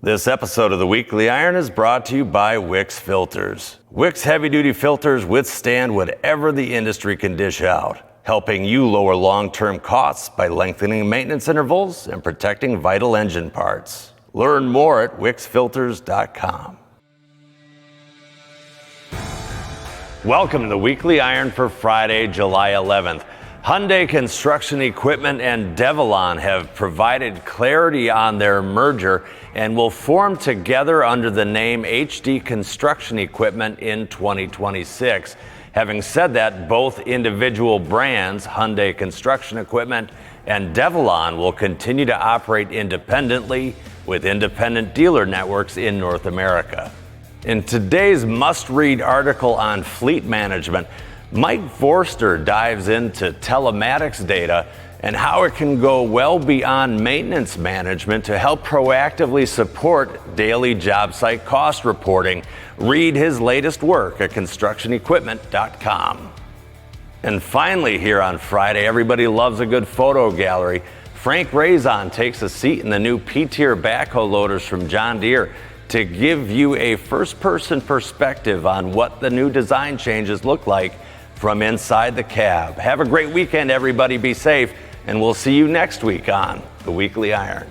This episode of the Weekly Iron is brought to you by Wix Filters. Wix heavy-duty filters withstand whatever the industry can dish out, helping you lower long-term costs by lengthening maintenance intervals and protecting vital engine parts. Learn more at wixfilters.com. Welcome to the Weekly Iron for Friday, July 11th. Hyundai Construction Equipment and Develon have provided clarity on their merger and will form together under the name HD Construction Equipment in 2026. Having said that, both individual brands, Hyundai Construction Equipment and Develon, will continue to operate independently with independent dealer networks in North America. In today's must-read article on fleet management, Mike Forster dives into telematics data and how it can go well beyond maintenance management to help proactively support daily job site cost reporting. Read his latest work at constructionequipment.com. And finally, here on Friday, everybody loves a good photo gallery. Frank Razon takes a seat in the new P-tier backhoe loaders from John Deere to give you a first-person perspective on what the new design changes look like from inside the cab. Have a great weekend, everybody. Be safe, and we'll see you next week on The Weekly Iron.